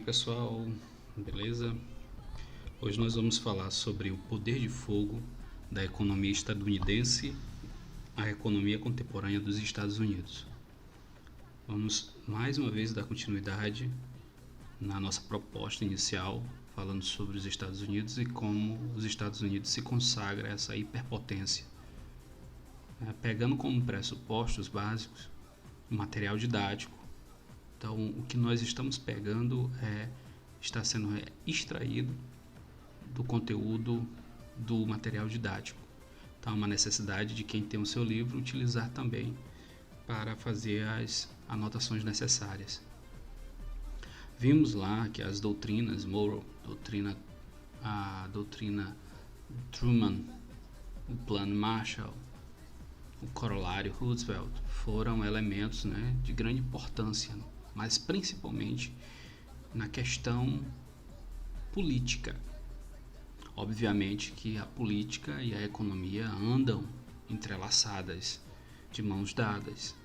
pessoal, beleza? Hoje nós vamos falar sobre o poder de fogo da economia estadunidense à economia contemporânea dos Estados Unidos. Vamos mais uma vez dar continuidade na nossa proposta inicial, falando sobre os Estados Unidos e como os Estados Unidos se consagra a essa hiperpotência, pegando como pressupostos básicos o material didático. Então, o que nós estamos pegando está sendo extraído do conteúdo do material didático. Então, é uma necessidade de quem tem o seu livro utilizar também para fazer as anotações necessárias. Vimos lá que as doutrinas Monroe, a doutrina Truman, o Plano Marshall, o corolário Roosevelt foram elementos, de grande importância, mas principalmente na questão política. Obviamente que a política e a economia andam entrelaçadas, de mãos dadas.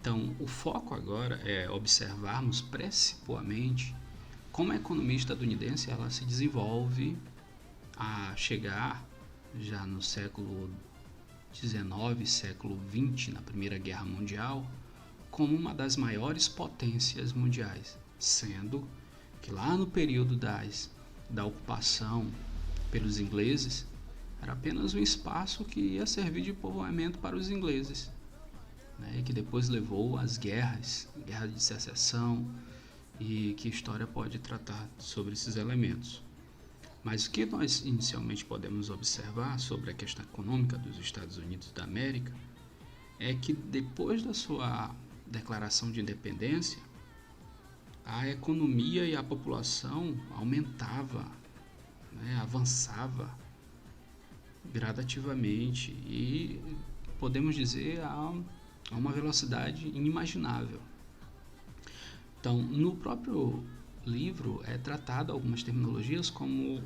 Então, o foco agora é observarmos principalmente como a economia estadunidense ela se desenvolve a chegar já no século XIX, século XX, na Primeira Guerra Mundial, como uma das maiores potências mundiais, sendo que lá no período da ocupação pelos ingleses, era apenas um espaço que ia servir de povoamento para os ingleses, que depois levou às guerras, guerra de secessão, e que a história pode tratar sobre esses elementos. Mas o que nós inicialmente podemos observar sobre a questão econômica dos Estados Unidos da América é que depois da sua declaração de independência, a economia e a população aumentava, avançava gradativamente e podemos dizer a uma velocidade inimaginável. Então, no próprio livro é tratado algumas terminologias como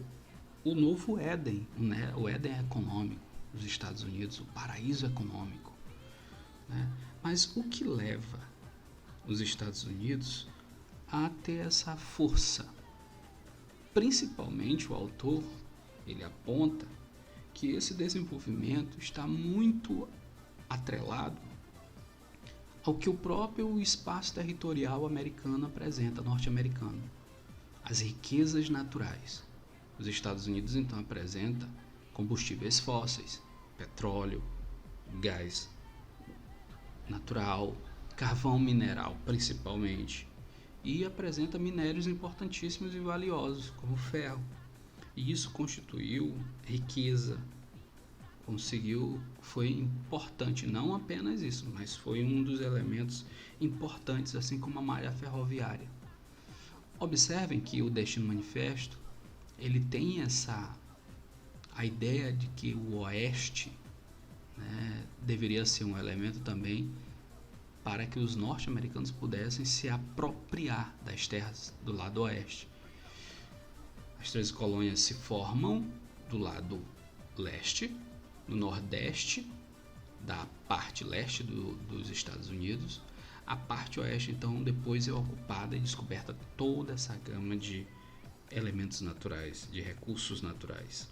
o novo Éden, o Éden econômico dos Estados Unidos, o paraíso econômico. Mas o que leva os Estados Unidos a ter essa força? Principalmente o autor, ele aponta que esse desenvolvimento está muito atrelado ao que o próprio espaço territorial americano apresenta, norte-americano, as riquezas naturais. Os Estados Unidos então apresenta combustíveis fósseis, petróleo, gás natural, carvão mineral principalmente, e apresenta minérios importantíssimos e valiosos como ferro. E isso constituiu riqueza, foi importante, não apenas isso, mas foi um dos elementos importantes, assim como a malha ferroviária. Observem que o Destino Manifesto, ele tem a ideia de que o Oeste, deveria ser um elemento também para que os norte-americanos pudessem se apropriar das terras do lado Oeste. As 13 colônias se formam do lado leste, no nordeste da parte leste dos Estados Unidos. A parte oeste, então, depois é ocupada e descoberta toda essa gama de elementos naturais, de recursos naturais.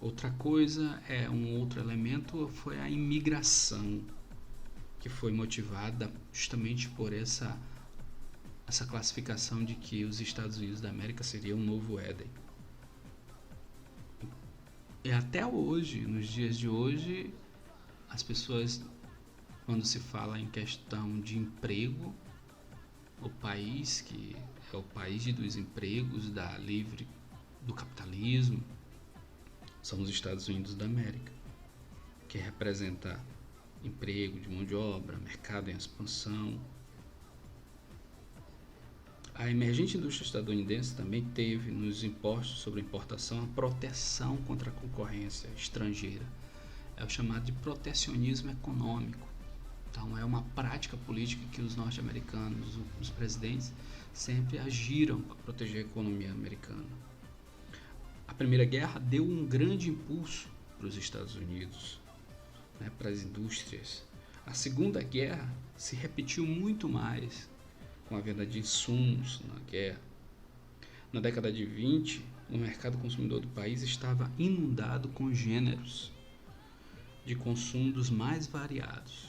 Outra coisa, um outro elemento foi a imigração, que foi motivada justamente por essa classificação de que os Estados Unidos da América seria um novo Éden. E até hoje, nos dias de hoje, as pessoas, quando se fala em questão de emprego, o país que é o país dos empregos, do capitalismo, são os Estados Unidos da América, que representa emprego de mão de obra, mercado em expansão. A emergente indústria estadunidense também teve nos impostos sobre importação a proteção contra a concorrência estrangeira. É o chamado de protecionismo econômico. Então, é uma prática política que os norte-americanos, os presidentes, sempre agiram para proteger a economia americana. A Primeira Guerra deu um grande impulso para os Estados Unidos, para as indústrias. A Segunda Guerra se repetiu muito mais com a venda de insumos na guerra, Na década de 20, o mercado consumidor do país estava inundado com gêneros de consumo dos mais variados.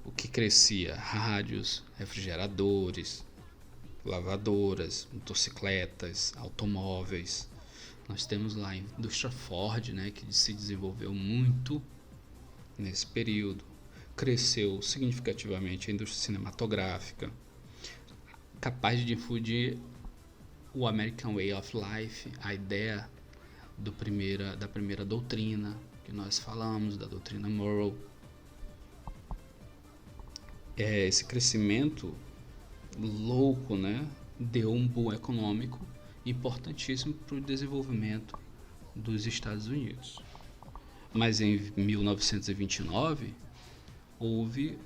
O que crescia? Rádios, refrigeradores, lavadoras, motocicletas, automóveis. Nós temos lá a indústria Ford, né, que se desenvolveu muito nesse período. Cresceu significativamente a indústria cinematográfica, capaz de difundir o American Way of Life, a ideia da primeira doutrina que nós falamos, da doutrina Monroe. Esse crescimento louco, né, deu um boom econômico importantíssimo para o desenvolvimento dos Estados Unidos. Mas em 1929 houve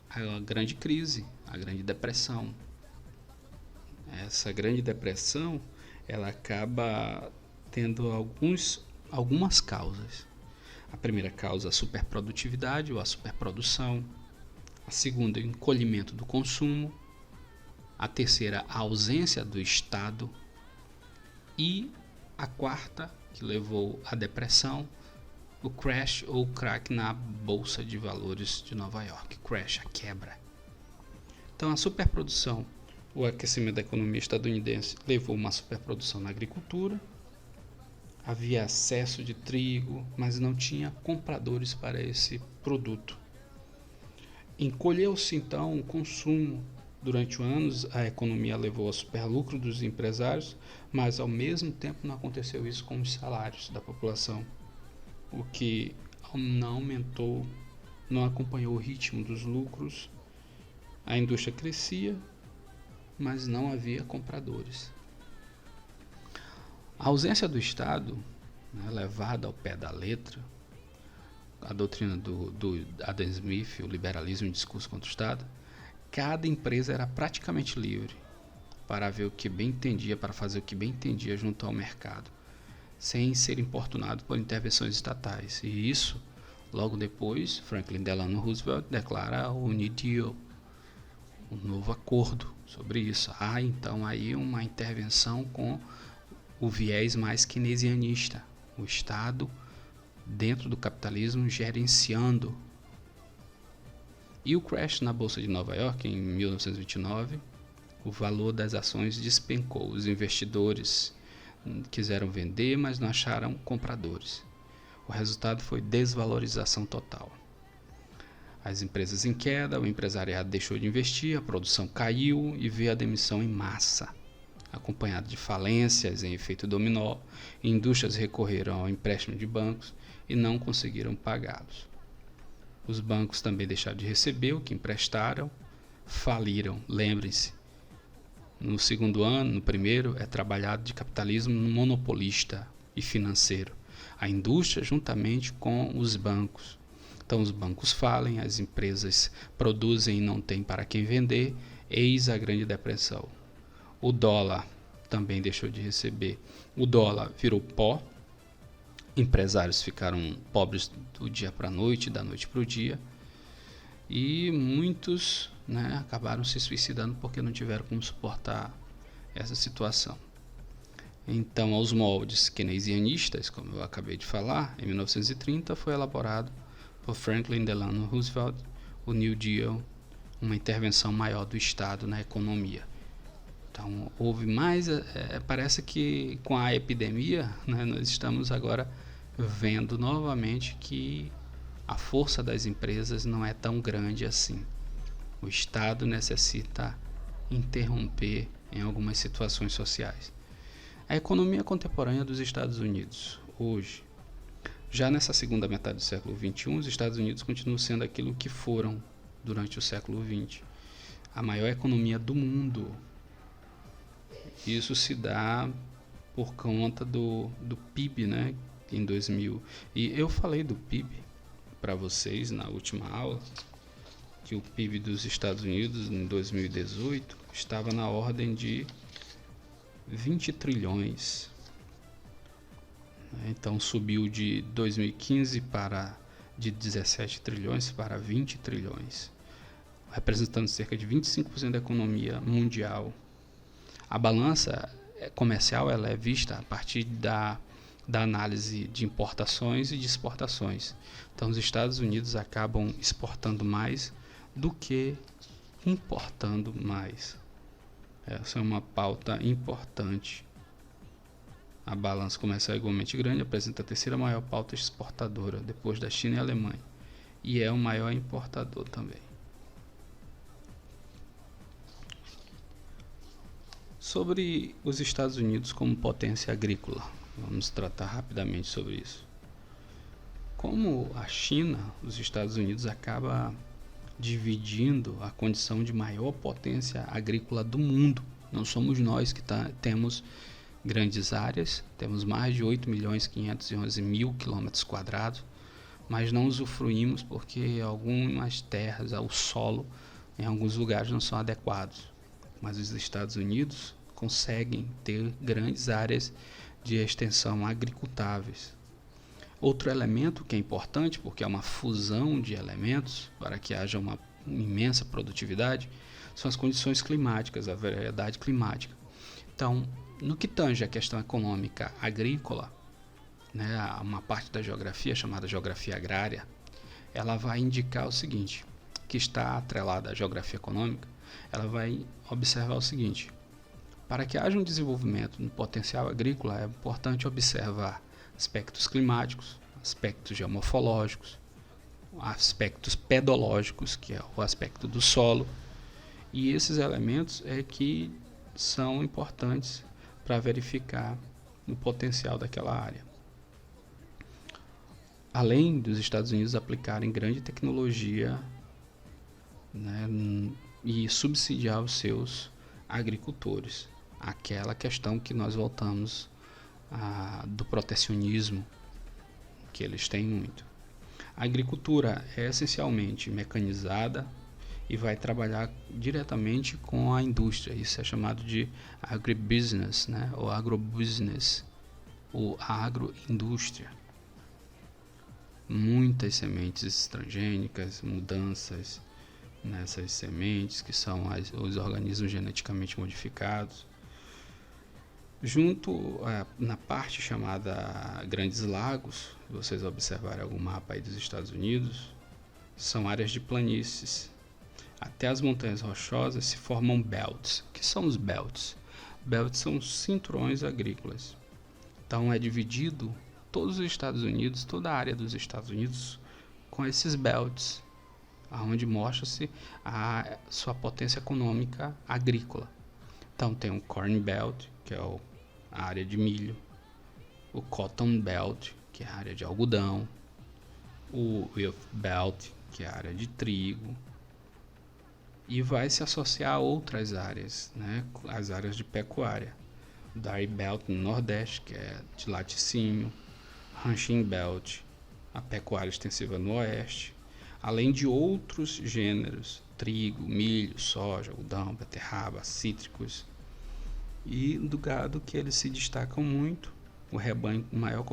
a grande crise, a grande depressão. Essa grande depressão, ela acaba tendo algumas causas. A primeira causa, a superprodutividade ou a superprodução. A segunda, o encolhimento do consumo. A terceira, a ausência do Estado. E a quarta, que levou à depressão, o crash ou crack na Bolsa de Valores de Nova York. Crash, a quebra. Então, a superprodução, o aquecimento da economia estadunidense levou a uma superprodução na agricultura. Havia excesso de trigo, mas não tinha compradores para esse produto. Encolheu-se então o consumo. Durante anos, a economia levou ao superlucro dos empresários, mas ao mesmo tempo não aconteceu isso com os salários da população, o que não aumentou, não acompanhou o ritmo dos lucros. A indústria crescia, mas não havia compradores. A ausência do Estado, né, levada ao pé da letra, a doutrina do Adam Smith, o liberalismo e discurso contra o Estado, cada empresa era praticamente livre para ver o que bem entendia, para fazer o que bem entendia junto ao mercado, sem ser importunado por intervenções estatais. E isso, logo depois, Franklin Delano Roosevelt declara o New Deal, um novo acordo sobre isso. Há então aí uma intervenção com o viés mais keynesianista, o Estado dentro do capitalismo gerenciando. E o crash na Bolsa de Nova York em 1929, o valor das ações despencou. Os investidores quiseram vender, mas não acharam compradores. O resultado foi desvalorização total. As empresas em queda, o empresariado deixou de investir, a produção caiu e veio a demissão em massa, acompanhado de falências em efeito dominó. Indústrias recorreram ao empréstimo de bancos e não conseguiram pagá-los. Os bancos também deixaram de receber o que emprestaram, faliram. Lembrem-se, no segundo ano, no primeiro, é trabalhado de capitalismo monopolista e financeiro. A indústria juntamente com os bancos. Então os bancos falem, as empresas produzem e não têm para quem vender, eis a grande depressão. O dólar também deixou de receber. O dólar virou pó. Empresários ficaram pobres do dia para a noite, da noite para o dia. E muitos, né, acabaram se suicidando porque não tiveram como suportar essa situação. Então, aos moldes keynesianistas, como eu acabei de falar, em 1930 foi elaborado por Franklin Delano Roosevelt o New Deal, uma intervenção maior do Estado na economia. Então, houve mais, parece que com a epidemia, né, nós estamos agora vendo novamente que a força das empresas não é tão grande assim. O Estado necessita interromper em algumas situações sociais. A economia contemporânea dos Estados Unidos, hoje, já nessa segunda metade do século XXI, os Estados Unidos continuam sendo aquilo que foram durante o século XX. A maior economia do mundo. Isso se dá por conta do PIB, né, em 2000. E eu falei do PIB para vocês na última aula, que o PIB dos Estados Unidos em 2018 estava na ordem de 20 trilhões. Então subiu de 2015 de 17 trilhões para 20 trilhões. representando cerca de 25% da economia mundial. A balança comercial ela é vista a partir da análise de importações e de exportações. Então, os Estados Unidos acabam exportando mais do que importando mais. Essa é uma pauta importante. A balança comercial é igualmente grande, apresenta a terceira maior pauta exportadora, depois da China e a Alemanha, e é o maior importador também. Sobre os Estados Unidos como potência agrícola, vamos tratar rapidamente sobre isso. Como a China, os Estados Unidos acaba dividindo a condição de maior potência agrícola do mundo. Não somos nós que temos grandes áreas, temos mais de 8.511.000 km², mas não usufruímos porque algumas terras, o solo, em alguns lugares não são adequados. Mas os Estados Unidos conseguem ter grandes áreas de extensão agricultáveis. Outro elemento que é importante, porque é uma fusão de elementos para que haja uma imensa produtividade, são as condições climáticas, a variedade climática. Então, no que tange a questão econômica agrícola, uma parte da geografia, chamada geografia agrária, ela vai indicar o seguinte, que está atrelada à geografia econômica, ela vai observar o seguinte: para que haja um desenvolvimento no potencial agrícola, é importante observar aspectos climáticos, aspectos geomorfológicos, aspectos pedológicos, que é o aspecto do solo, e esses elementos é que são importantes para verificar o potencial daquela área. Além dos Estados Unidos aplicarem grande tecnologia, e subsidiar os seus agricultores, aquela questão que nós voltamos do protecionismo, que eles têm muito. A agricultura é essencialmente mecanizada e vai trabalhar diretamente com a indústria. Isso é chamado de agribusiness, ou agrobusiness, ou agroindústria. Muitas sementes transgênicas, mudanças nessas sementes, que são os organismos geneticamente modificados. Junto na parte chamada Grandes Lagos, se vocês observarem algum mapa aí dos Estados Unidos, são áreas de planícies. Até as montanhas rochosas se formam belts. O que são os belts? Belts são cinturões agrícolas. Então é dividido todos os Estados Unidos, toda a área dos Estados Unidos, com esses belts, onde mostra-se a sua potência econômica agrícola. Então tem o Corn Belt, que é a área de milho, o Cotton Belt, que é a área de algodão, o Wheat Belt, que é a área de trigo, e vai se associar a outras áreas, as áreas de pecuária. O Dairy Belt no Nordeste, que é de laticínio, Ranching Belt, a pecuária extensiva no Oeste, além de outros gêneros, trigo, milho, soja, algodão, beterraba, cítricos, e do gado que eles se destacam muito, o rebanho maior,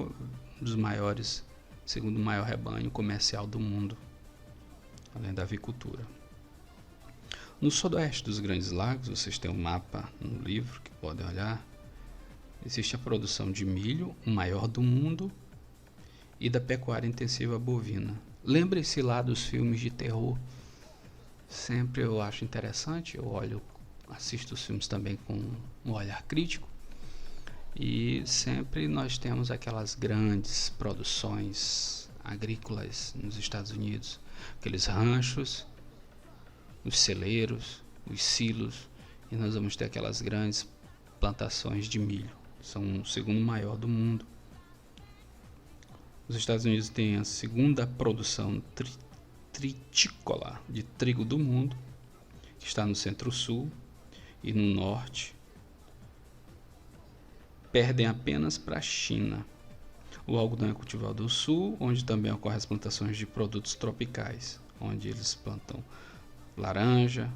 dos maiores, segundo maior rebanho comercial do mundo, além da avicultura. No sudoeste dos Grandes Lagos, vocês têm um mapa no livro que podem olhar, existe a produção de milho, o maior do mundo, e da pecuária intensiva bovina. Lembre-se lá dos filmes de terror. Sempre eu acho interessante, assisto os filmes também com um olhar crítico, e sempre nós temos aquelas grandes produções agrícolas nos Estados Unidos, aqueles ranchos, os celeiros, os silos, e nós vamos ter aquelas grandes plantações de milho. São o segundo maior do mundo. Os Estados Unidos têm a segunda produção tritícola de trigo do mundo, que está no centro-sul e no norte. Perdem apenas para a China. O algodão é cultivado no sul, onde também ocorrem as plantações de produtos tropicais, onde eles plantam laranja.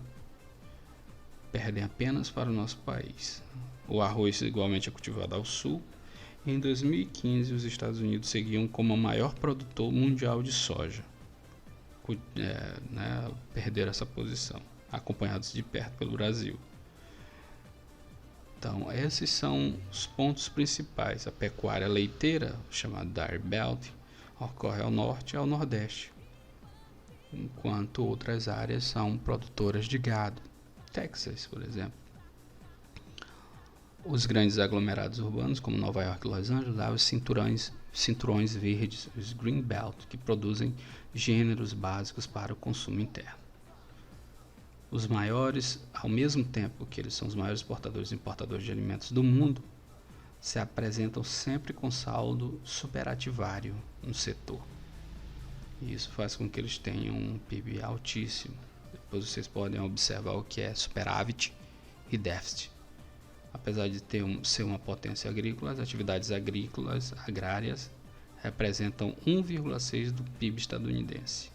Perdem apenas para o nosso país. O arroz igualmente é cultivado ao sul. Em 2015, os Estados Unidos seguiam como o maior produtor mundial de soja. perderam essa posição, acompanhados de perto pelo Brasil. Então, esses são os pontos principais. A pecuária leiteira, chamada Dairy Belt, ocorre ao norte e ao nordeste, enquanto outras áreas são produtoras de gado. Texas, por exemplo. Os grandes aglomerados urbanos, como Nova York e Los Angeles, há os cinturões verdes, os Green Belt, que produzem gêneros básicos para o consumo interno. Os maiores, ao mesmo tempo que eles são os maiores exportadores e importadores de alimentos do mundo, se apresentam sempre com saldo superativário no setor. E isso faz com que eles tenham um PIB altíssimo. Depois vocês podem observar o que é superávit e déficit. Apesar de ser uma potência agrícola, as atividades agrárias representam 1,6% do PIB estadunidense.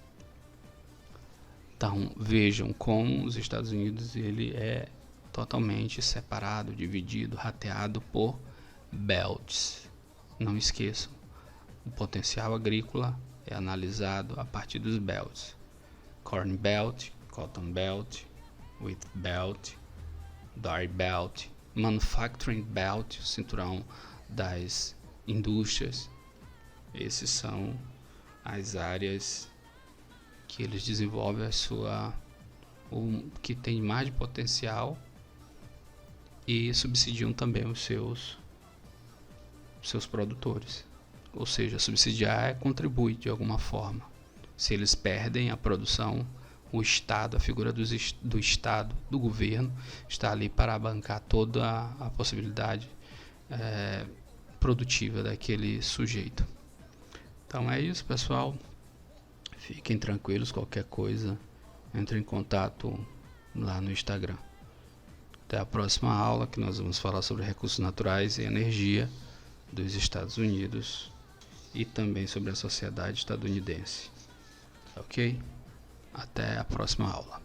Então, vejam como os Estados Unidos ele é totalmente separado, dividido, rateado por belts. Não esqueçam, o potencial agrícola é analisado a partir dos belts. Corn Belt, Cotton Belt, Wheat Belt, Dairy Belt, Manufacturing Belt, o cinturão das indústrias. Esses são as áreas que eles desenvolvem que tem mais de potencial e subsidiam também os seus produtores. Ou seja, subsidiar contribui de alguma forma. Se eles perdem a produção, o Estado, a figura do Estado, do governo, está ali para bancar toda a possibilidade produtiva daquele sujeito. Então é isso, pessoal. Fiquem tranquilos, qualquer coisa, entre em contato lá no Instagram. Até a próxima aula, que nós vamos falar sobre recursos naturais e energia dos Estados Unidos e também sobre a sociedade estadunidense. Ok? Até a próxima aula.